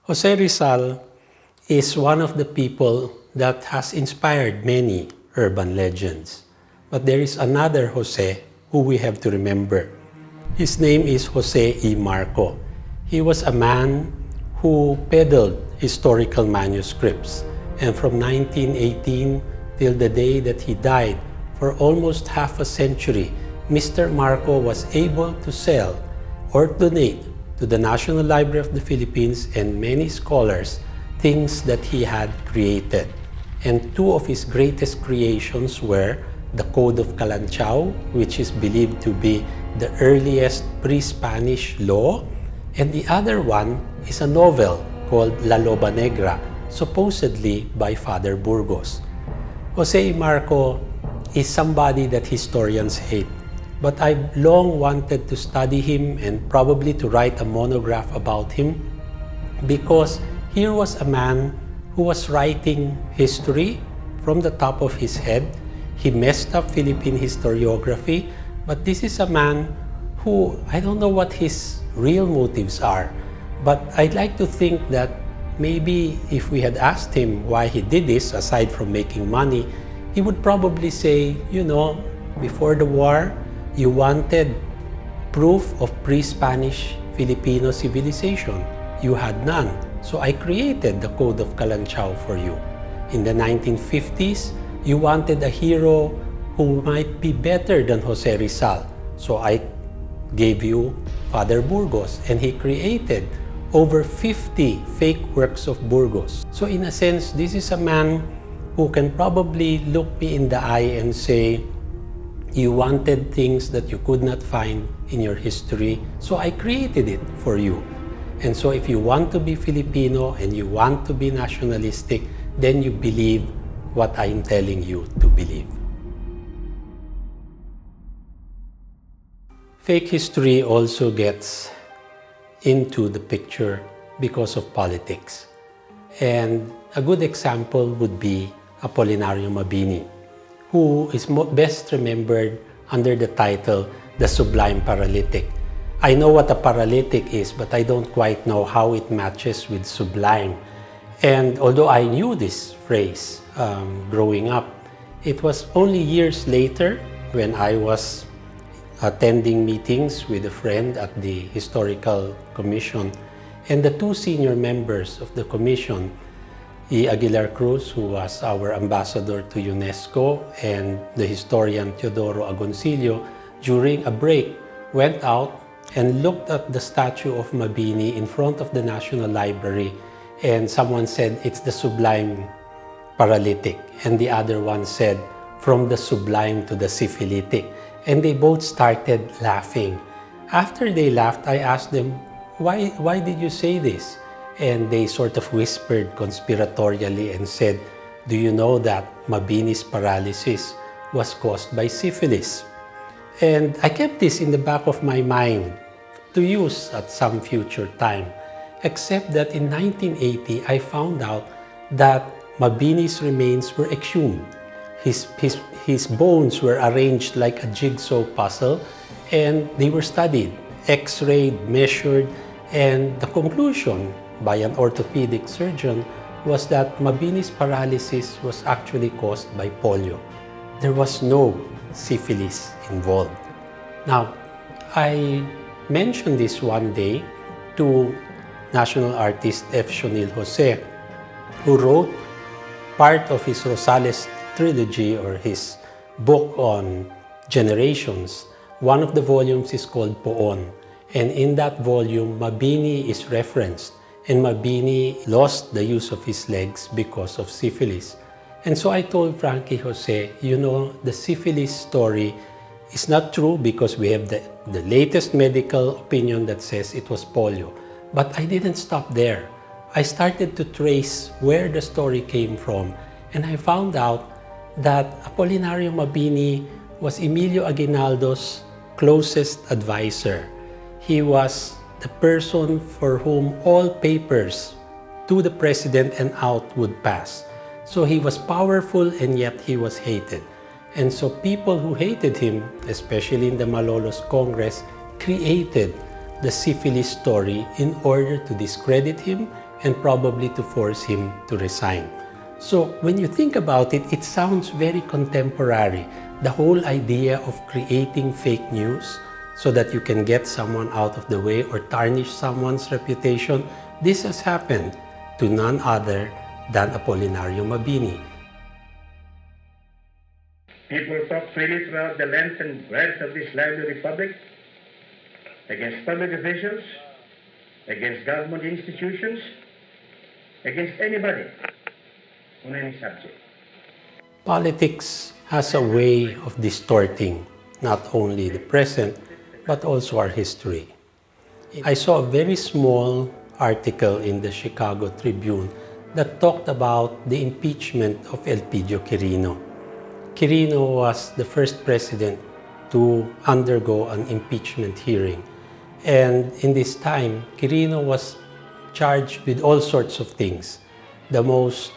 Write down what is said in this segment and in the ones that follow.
Jose Rizal is one of the people that has inspired many urban legends. But there is another Jose who we have to remember. His name is Jose E. Marco. He was a man who peddled historical manuscripts, and from 1918 till the day that he died, for almost half a century, Mr. Marco was able to sell or donate to the National Library of the Philippines and many scholars things that he had created. And two of his greatest creations were the Code of Calanchao, which is believed to be the earliest pre-Spanish law, and the other one is a novel called La Loba Negra, supposedly by Father Burgos. Jose Marco is somebody that historians hate, but I've long wanted to study him and probably to write a monograph about him, because here was a man who was writing history from the top of his head. He messed up Philippine historiography, but this is a man who, I don't know what his real motives are, but I'd like to think that maybe if we had asked him why he did this, aside from making money, he would probably say, you know, before the war, you wanted proof of pre-Spanish Filipino civilization. You had none. So I created the Code of Calanchao for you. In the 1950s, you wanted a hero who might be better than Jose Rizal. So I gave you Father Burgos, and he created over 50 fake works of Burgos. So in a sense, this is a man who can probably look me in the eye and say, you wanted things that you could not find in your history, so I created it for you. And so if you want to be Filipino and you want to be nationalistic, then you believe what I'm telling you to believe. Fake history also gets into the picture because of politics. And a good example would be Apollonario Mabini, who is best remembered under the title The Sublime Paralytic. I know what a paralytic is, but I don't quite know how it matches with sublime. And although I knew this phrase growing up, it was only years later when I was attending meetings with a friend at the Historical Commission, and the two senior members of the commission, E. Aguilar Cruz, who was our ambassador to UNESCO, and the historian Teodoro Agoncillo, during a break, went out and looked at the statue of Mabini in front of the National Library, and someone said, it's the sublime paralytic, and the other one said, from the sublime to the syphilitic. And they both started laughing. After they laughed, I asked them, why did you say this? And they sort of whispered conspiratorially and said, do you know that Mabini's paralysis was caused by syphilis? And I kept this in the back of my mind to use at some future time, except that in 1980, I found out that Mabini's remains were exhumed. His bones were arranged like a jigsaw puzzle, and they were studied, x-rayed, measured, and the conclusion by an orthopedic surgeon was that Mabini's paralysis was actually caused by polio. There was no syphilis involved. Now, I mentioned this one day to national artist F. Shonil Jose, who wrote part of his Rosales trilogy, or his book on generations. One of the volumes is called Poon, and in that volume, Mabini is referenced, and Mabini lost the use of his legs because of syphilis. And so I told Frankie Jose, you know, the syphilis story is not true because we have the latest medical opinion that says it was polio. But I didn't stop there. I started to trace where the story came from, and I found out that Apollonario Mabini was Emilio Aguinaldo's closest advisor. He was the person for whom all papers to the president and out would pass. So he was powerful, and yet he was hated. And so people who hated him, especially in the Malolos Congress, created the syphilis story in order to discredit him and probably to force him to resign. So when you think about it, it sounds very contemporary. The whole idea of creating fake news so that you can get someone out of the way or tarnish someone's reputation, this has happened to none other than Apollonario Mabini. People talk freely throughout the length and breadth of this lively republic against public officials, against government institutions, against anybody on any subject. Politics has a way of distorting not only the present, but also our history. I saw a very small article in the Chicago Tribune that talked about the impeachment of Elpidio Quirino. Quirino was the first president to undergo an impeachment hearing. And in this time, Quirino was charged with all sorts of things, the most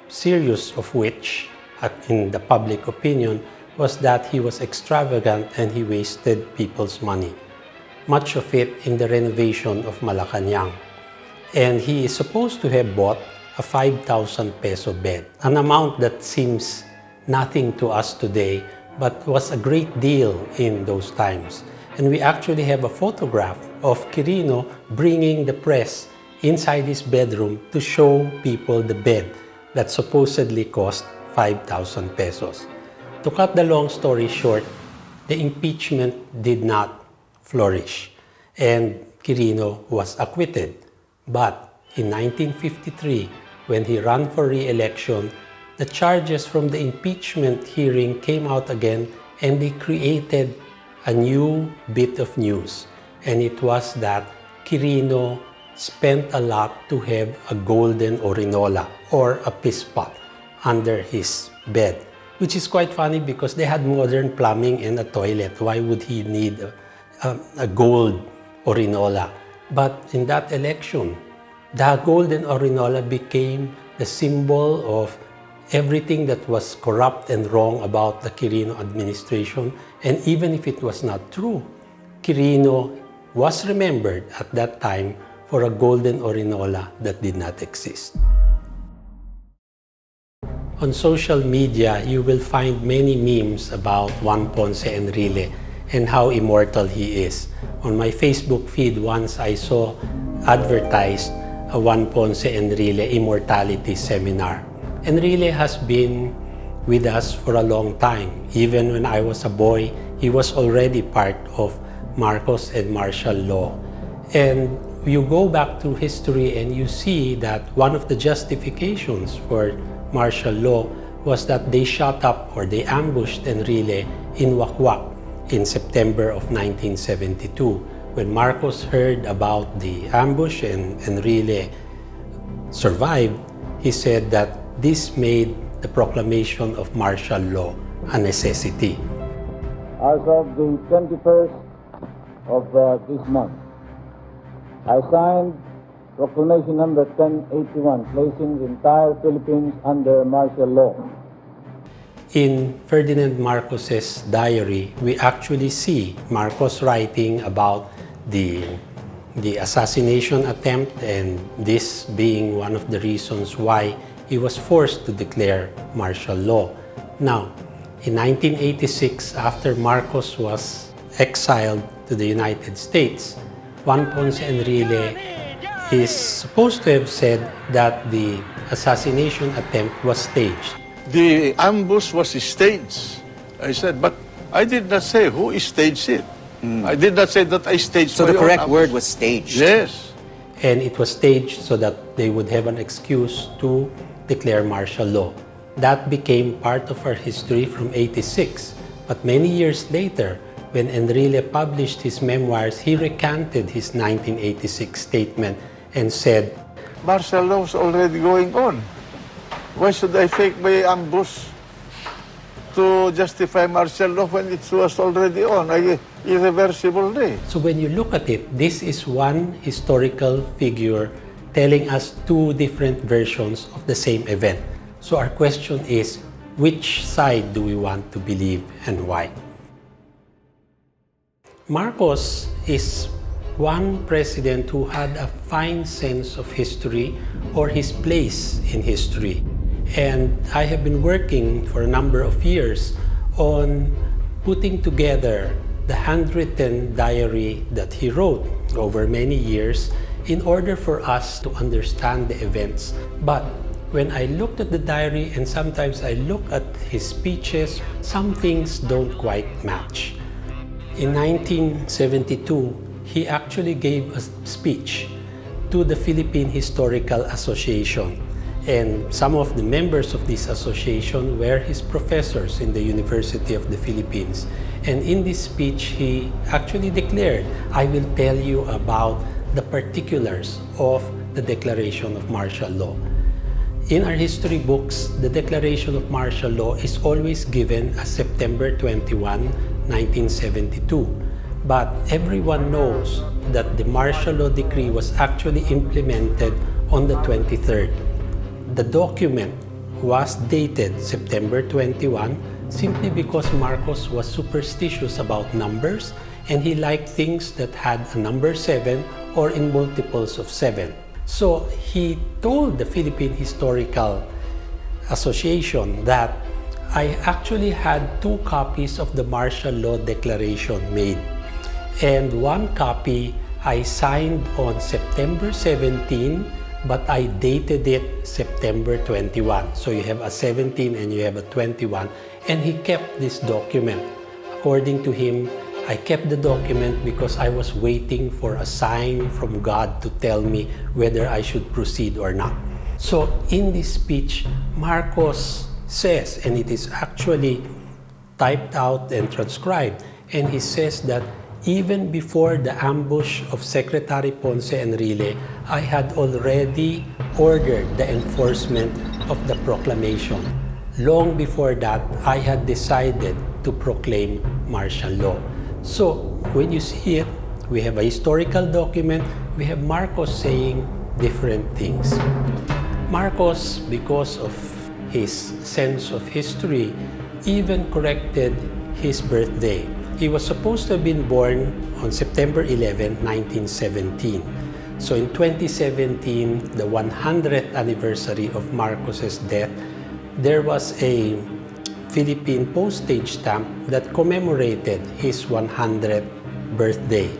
serious of which, in the public opinion, was that he was extravagant and he wasted people's money, much of it in the renovation of Malacanang. And he is supposed to have bought a 5,000 peso bed, an amount that seems nothing to us today, but was a great deal in those times. And we actually have a photograph of Quirino bringing the press inside his bedroom to show people the bed that supposedly cost 5,000 pesos. To cut the long story short, the impeachment did not flourish and Quirino was acquitted. But in 1953, when he ran for re-election, the charges from the impeachment hearing came out again and they created a new bit of news. And it was that Quirino spent a lot to have a golden orinola or a piss pot under his bed, which is quite funny because they had modern plumbing and a toilet. Why would he need a gold orinola? But in that election, the golden orinola became the symbol of everything that was corrupt and wrong about the Quirino administration. And even if it was not true, Quirino was remembered at that time for a golden orinola that did not exist. On social media, you will find many memes about Juan Ponce Enrile and how immortal he is. On my Facebook feed, once I saw advertised a Juan Ponce Enrile Immortality Seminar. Enrile has been with us for a long time. Even when I was a boy, he was already part of Marcos and martial law. And you go back to history and you see that one of the justifications for martial law was that they shot up or they ambushed Enrile in Wakwak in September of 1972. When Marcos heard about the ambush and Enrile survived, he said that this made the proclamation of martial law a necessity. As of the 21st of this month, I signed Proclamation number 1081, placing the entire Philippines under martial law. In Ferdinand Marcos's diary, we actually see Marcos writing about the assassination attempt and this being one of the reasons why he was forced to declare martial law. Now, in 1986, after Marcos was exiled to the United States, Juan Ponce Enrile is supposed to have said that the assassination attempt was staged. The ambush was staged. I said, but I did not say who staged it. I did not say that I staged. So the correct word was staged. Yes. And it was staged so that they would have an excuse to declare martial law. That became part of our history from '86. But many years later, when Enrile published his memoirs, he recanted his 1986 statement and said, Martial law was already going on. Why should I fake my ambush to justify martial law when it was already on, an irreversible day? So when you look at it, this is one historical figure telling us two different versions of the same event. So our question is, which side do we want to believe and why? Marcos is one president who had a fine sense of history or his place in history. And I have been working for a number of years on putting together the handwritten diary that he wrote over many years in order for us to understand the events. But when I looked at the diary and sometimes I look at his speeches, some things don't quite match. In 1972, he actually gave a speech to the Philippine Historical Association. And some of the members of this association were his professors in the University of the Philippines. And in this speech, he actually declared, I will tell you about the particulars of the declaration of martial law. In our history books, the declaration of martial law is always given as September 21, 1972. But everyone knows that the martial law decree was actually implemented on the 23rd. The document was dated September 21 simply because Marcos was superstitious about numbers and he liked things that had a number 7 or in multiples of 7. So he told the Philippine Historical Association that I actually had 2 copies of the martial law declaration made. And 1 copy I signed on September 17, but I dated it September 21. So you have a 17 and you have a 21. And he kept this document. According to him, I kept the document because I was waiting for a sign from God to tell me whether I should proceed or not. So in this speech, Marcos says, and it is actually typed out and transcribed, and he says that even before the ambush of Secretary Ponce Enrile, I had already ordered the enforcement of the proclamation. Long before that, I had decided to proclaim martial law. So when you see it, we have a historical document, we have Marcos saying different things. Marcos, because of his sense of history, even corrected his birthday. He was supposed to have been born on September 11, 1917. So in 2017, the 100th anniversary of Marcos's death, there was a Philippine postage stamp that commemorated his 100th birthday.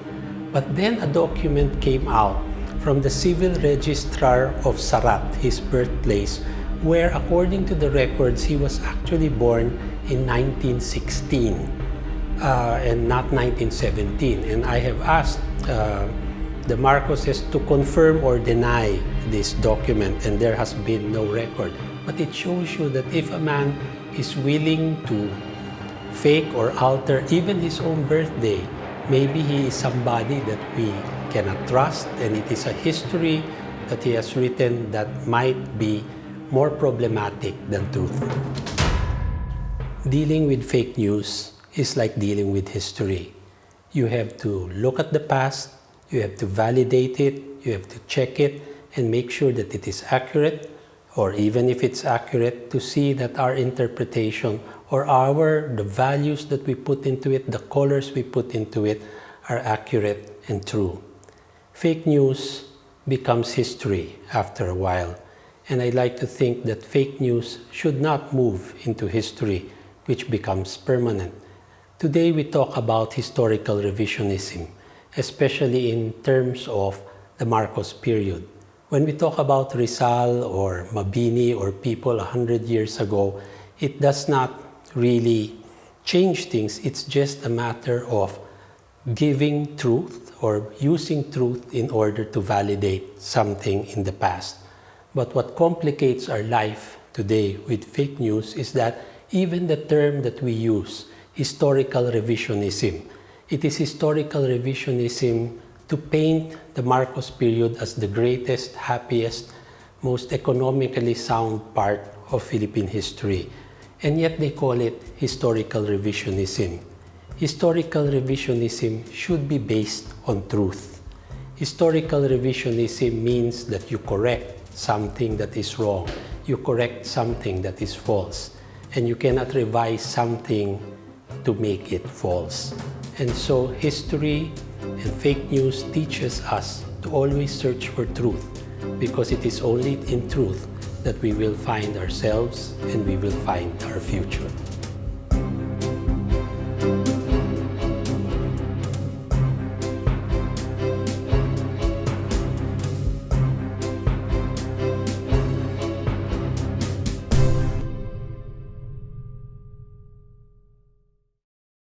But then a document came out from the Civil Registrar of Sarat, his birthplace, where according to the records, he was actually born in 1916. And not 1917. And I have asked the Marcoses to confirm or deny this document, and there has been no record. But it shows you that if a man is willing to fake or alter even his own birthday, maybe he is somebody that we cannot trust, and it is a history that he has written that might be more problematic than truth. Dealing with fake news is like dealing with history. You have to look at the past, you have to validate it, you have to check it and make sure that it is accurate, or even if it's accurate, to see that our interpretation or the values that we put into it, the colors we put into it, are accurate and true. Fake news becomes history after a while, and I like to think that fake news should not move into history, which becomes permanent. Today we talk about historical revisionism, especially in terms of the Marcos period. When we talk about Rizal or Mabini or people 100 years ago, it does not really change things. It's just a matter of giving truth or using truth in order to validate something in the past. But what complicates our life today with fake news is that even the term that we use, historical revisionism. It is historical revisionism to paint the Marcos period as the greatest, happiest, most economically sound part of Philippine history. And yet they call it historical revisionism. Historical revisionism should be based on truth. Historical revisionism means that you correct something that is wrong. You correct something that is false. And you cannot revise something to make it false. And so history And fake news teaches us to always search for truth, because it is only in truth that we will find ourselves and we will find our future.